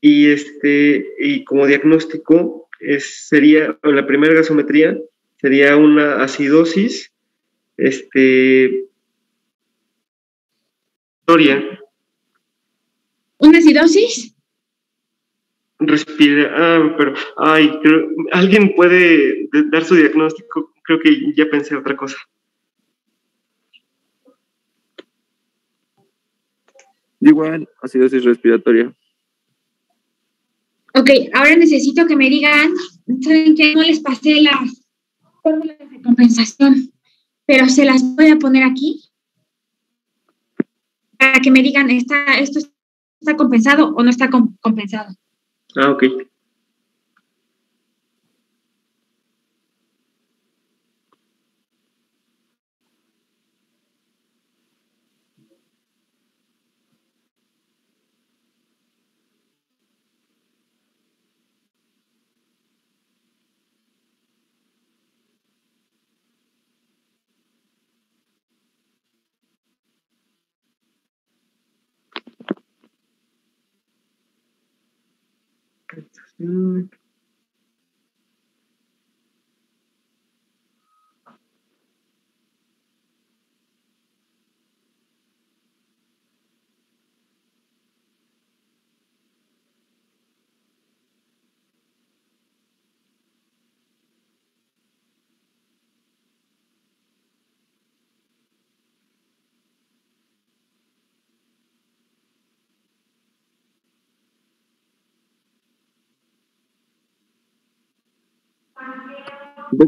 Y como diagnóstico, sería, en la primera gasometría, sería una acidosis, respiratoria. ¿Una acidosis? ¿Alguien puede dar su diagnóstico? Creo que ya pensé otra cosa. Igual, acidosis respiratoria. Ok, ahora necesito que me digan, ¿saben qué? No les pasé las fórmulas de compensación, pero se las voy a poner aquí para que me digan, ¿esto está compensado o no está compensado? Ok.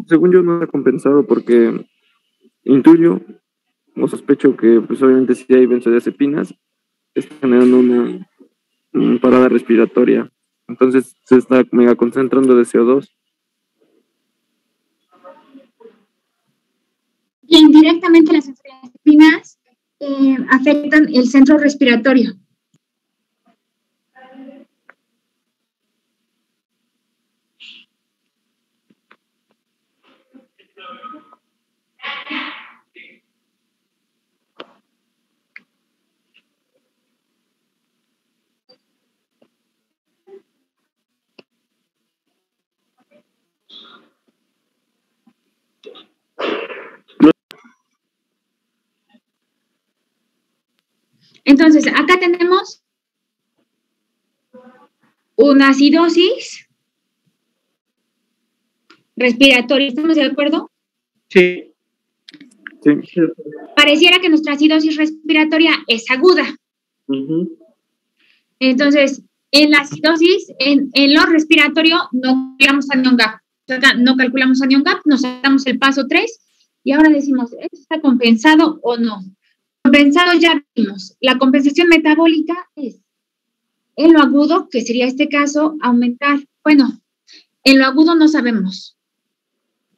Según yo no está compensado porque intuyo o sospecho que pues obviamente si hay benzodiazepinas está generando una parada respiratoria. Entonces se está mega concentrando de CO2. Y indirectamente las benzodiazepinas afectan el centro respiratorio. Entonces, acá tenemos una acidosis respiratoria. ¿Estamos de acuerdo? Sí. Pareciera que nuestra acidosis respiratoria es aguda. Uh-huh. Entonces, en la acidosis, en lo respiratorio, no calculamos anion gap. No calculamos anion gap, nos saltamos el paso 3 y ahora decimos, ¿esto está compensado o no? Compensado ya vimos. La compensación metabólica es en lo agudo, que sería este caso, aumentar. Bueno, en lo agudo no sabemos.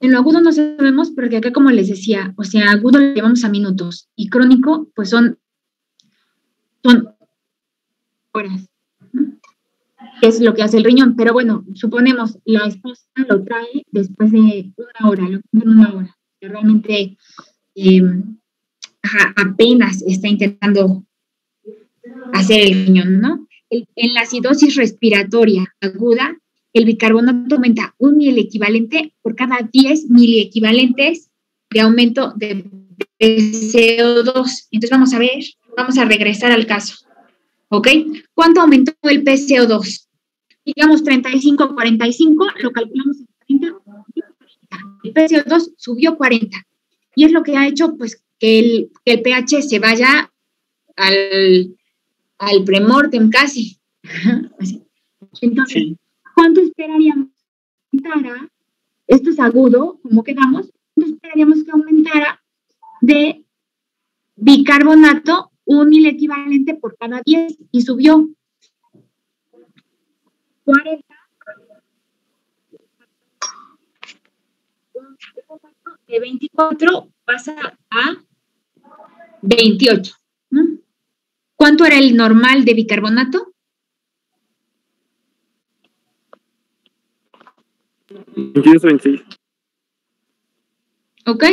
En lo agudo no sabemos porque acá, como les decía, o sea, agudo lo llevamos a minutos y crónico, pues son horas. ¿Qué es lo que hace el riñón? Pero bueno, suponemos, la esposa lo trae después de una hora, lo en una hora. Que realmente apenas está intentando hacer el riñón, ¿no? En la acidosis respiratoria aguda, el bicarbonato aumenta un miliequivalente por cada 10 miliequivalentes de aumento de PCO2. Entonces vamos a regresar al caso. ¿Ok? ¿Cuánto aumentó el PCO2? Digamos 35, 45, lo calculamos en 40. El PCO2 subió 40. Y es lo que ha hecho pues que el pH se vaya al premortem casi. Entonces, sí. ¿Cuánto esperaríamos que aumentara? Esto es agudo, ¿cómo quedamos? ¿Cuánto esperaríamos que aumentara de bicarbonato un miliequivalente por cada 10 y subió? 40, de 24 pasa a 28, ¿no? ¿Cuánto era el normal de bicarbonato? 22 o 26. ¿Ok?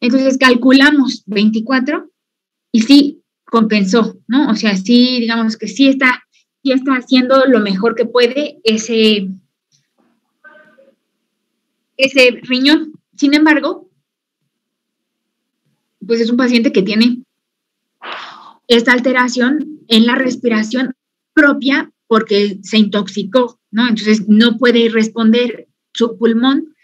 Entonces calculamos 24 y sí compensó, ¿no? O sea, sí, digamos que sí está haciendo lo mejor que puede ese riñón. Sin embargo, pues es un paciente que tiene esta alteración en la respiración propia porque se intoxicó, ¿no? Entonces no puede responder su pulmón,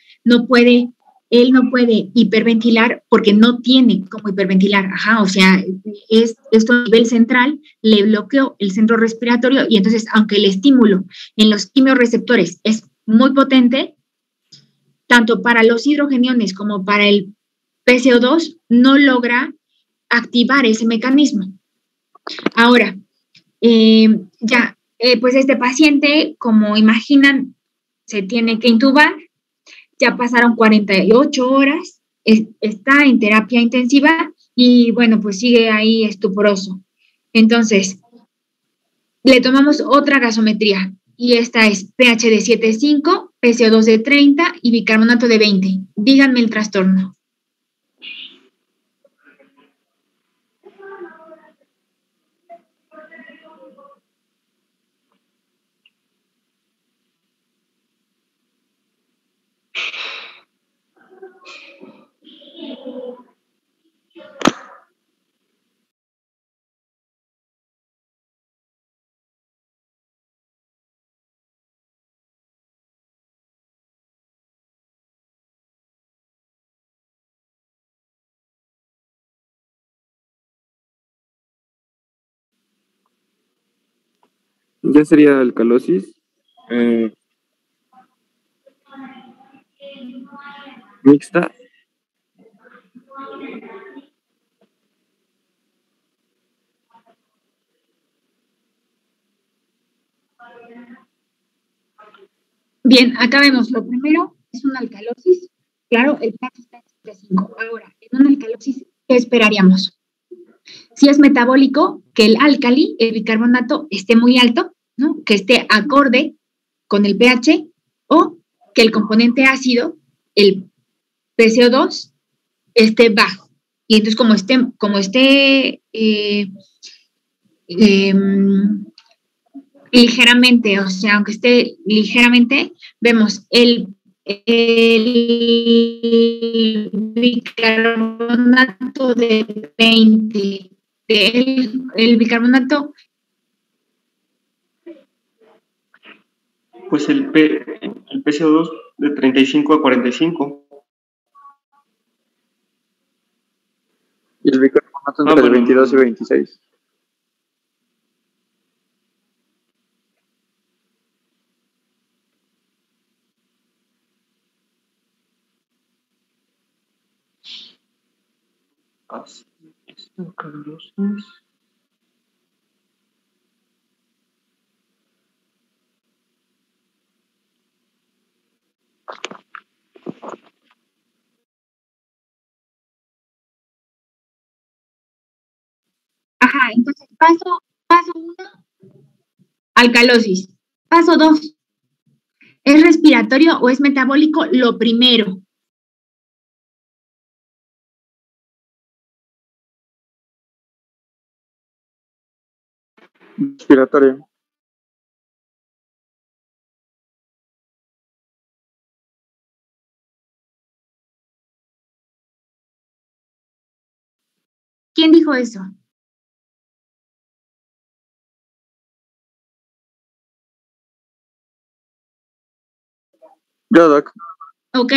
él no puede hiperventilar porque no tiene cómo hiperventilar, o sea, esto a nivel central le bloqueó el centro respiratorio y entonces, aunque el estímulo en los quimiorreceptores es muy potente, tanto para los hidrogeniones como para el PCO2, no logra activar ese mecanismo. Ahora, pues este paciente, como imaginan, se tiene que intubar, ya pasaron 48 horas, está en terapia intensiva y bueno, pues sigue ahí estuporoso. Entonces, le tomamos otra gasometría y esta es pH de 7,5, PCO2 de 30 y bicarbonato de 20. Díganme el trastorno. Ya sería alcalosis. Mixta. Bien, acá vemos, lo primero es una alcalosis. Claro, el pH está en 5. Ahora, en una alcalosis, ¿qué esperaríamos? Si es metabólico, que el álcali, el bicarbonato, esté muy alto, ¿no? Que esté acorde con el pH, o que el componente ácido, el PCO2, esté bajo. Y entonces, como esté ligeramente, o sea, aunque esté ligeramente, vemos el bicarbonato de 20, el bicarbonato. Pues el PCO2 de 35 a 45. Y el bicarbonato entre 22 y 26. Entonces paso 1, alcalosis. Paso 2, ¿es respiratorio o es metabólico? Lo primero. Respiratorio. ¿Quién dijo eso? Yo, Doc. Ok,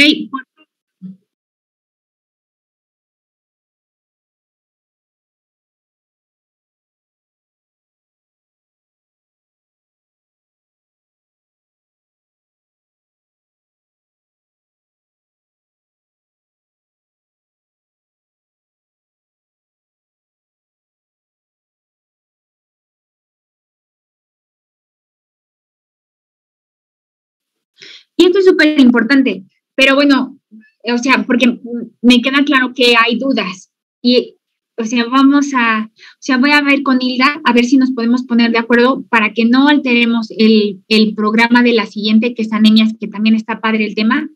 Y esto es súper importante, pero bueno, o sea, porque me queda claro que hay dudas y, o sea, voy a ver con Hilda a ver si nos podemos poner de acuerdo para que no alteremos el programa de la siguiente, que es anemias, que también está padre el tema,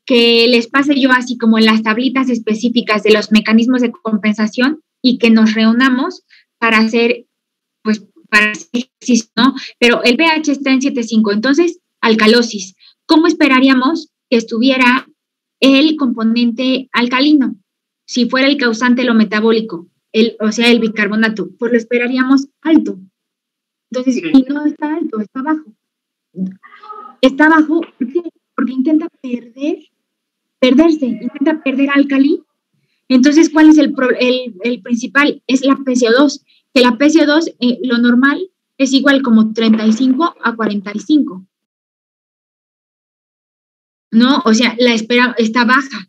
que les pase yo así como las tablitas específicas de los mecanismos de compensación y que nos reunamos para hacer, pues, para hacer ejercicio, ¿no? Pero el pH está en 7.5, entonces, alcalosis. ¿Cómo esperaríamos que estuviera el componente alcalino? Si fuera el causante lo metabólico, o sea, el bicarbonato, pues lo esperaríamos alto. Entonces, y no está alto, está bajo. Está bajo, ¿por qué? Porque intenta perderse, intenta perder álcali. Entonces, ¿cuál es el principal? Es la PCO2, que la PCO2, lo normal, es igual como 35 a 45. ¿No? O sea, la espera está baja.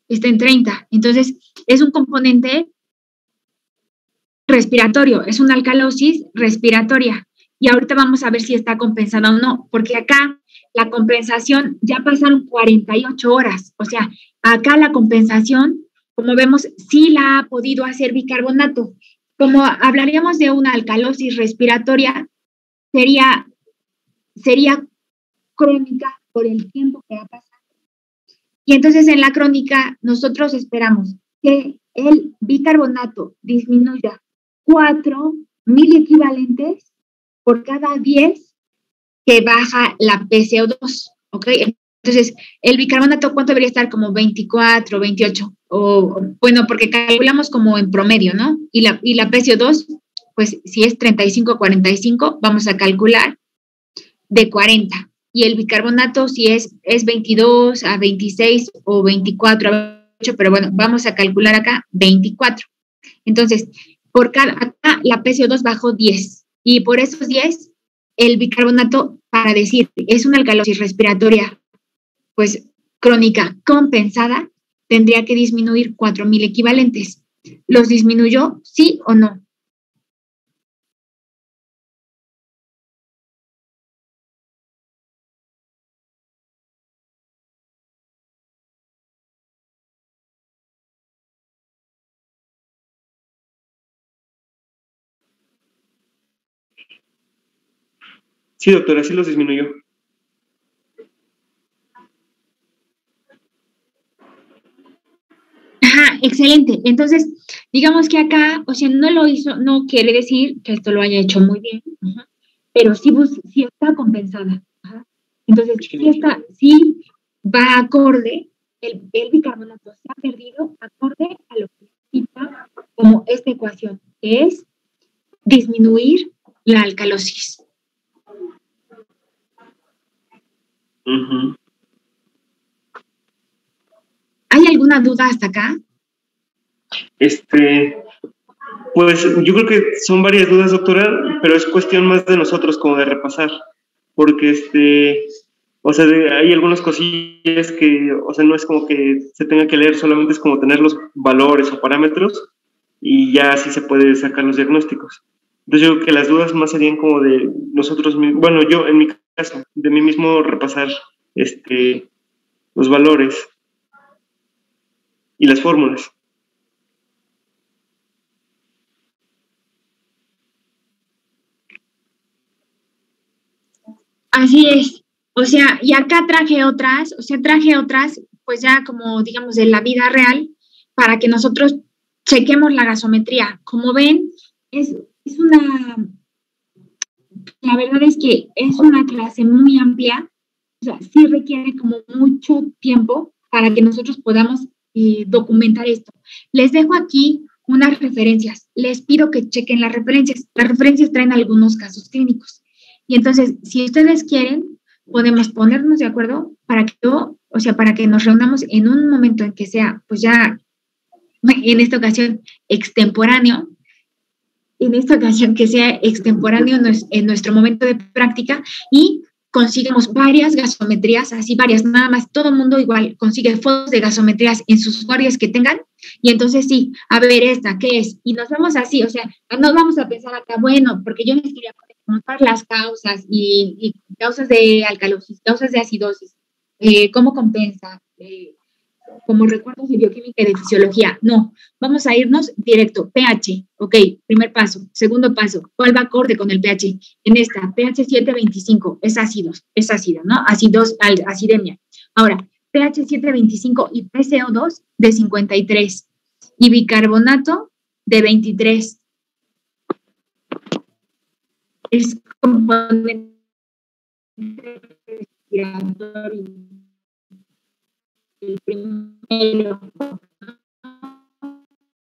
Está en 30. Entonces, es un componente respiratorio, es una alcalosis respiratoria. Y ahorita vamos a ver si está compensada o no, porque acá la compensación ya pasaron 48 horas. O sea, acá la compensación, como vemos, sí la ha podido hacer bicarbonato. Como hablaríamos de una alcalosis respiratoria, sería crónica por el tiempo que ha pasado. Y entonces en la crónica nosotros esperamos que el bicarbonato disminuya 4 miliequivalentes por cada 10 que baja la PCO2, ¿ok? Entonces, el bicarbonato, ¿cuánto debería estar? Como 24, 28, o bueno, porque calculamos como en promedio, ¿no? Y la PCO2, pues si es 35, 45, vamos a calcular de 40. Y el bicarbonato, si es 22 a 26 o 24 a 28, pero bueno, vamos a calcular acá 24. Entonces, acá la PCO2 bajó 10. Y por esos 10, el bicarbonato, para decir, es una alcalosis respiratoria, pues crónica compensada, tendría que disminuir 4.000 equivalentes. ¿Los disminuyó, sí o no? Sí, doctora, sí los disminuyó. Ajá, excelente. Entonces, digamos que acá, o sea, no lo hizo, no quiere decir que esto lo haya hecho muy bien, ajá, pero sí está compensada. Ajá. Entonces, sí va acorde, el bicarbonato se ha perdido acorde a lo que necesita como esta ecuación, que es disminuir la alcalosis. Uh-huh. ¿Hay alguna duda hasta acá? Pues yo creo que son varias dudas, doctora, pero es cuestión más de nosotros como de repasar, porque o sea, hay algunas cosillas que, o sea, no es como que se tenga que leer, solamente es como tener los valores o parámetros y ya así se puede sacar los diagnósticos. Entonces yo creo que las dudas más serían como de nosotros mismos, bueno, yo en mi caso, de mí mismo repasar los valores y las fórmulas. Así es. O sea, y acá traje otras, pues ya como digamos de la vida real, para que nosotros chequemos la gasometría. Como ven, la verdad es que es una clase muy amplia, o sea, sí requiere como mucho tiempo para que nosotros podamos documentar esto. Les dejo aquí unas referencias, les pido que chequen las referencias traen algunos casos clínicos. Y entonces, si ustedes quieren, podemos ponernos de acuerdo para que nos reunamos en un momento en que sea, pues ya, en esta ocasión, extemporáneo, en nuestro momento de práctica y consigamos varias gasometrías, así varias, nada más, todo el mundo igual consigue fotos de gasometrías en sus usuarios que tengan y entonces sí, a ver esta, ¿qué es? Y nos vamos así, o sea, no vamos a pensar acá, bueno, porque yo les quería poner todas las causas y causas de alcalosis, causas de acidosis, cómo compensa, como recuerdos de bioquímica y de fisiología. No, vamos a irnos directo, pH, ok, primer paso. Segundo paso, ¿cuál va acorde con el pH? En esta, pH 7.25, es ácido, ¿no? Acidemia. Ahora, pH 7.25 y PCO2 de 53 y bicarbonato de 23. Es componente respiratorio. El primero,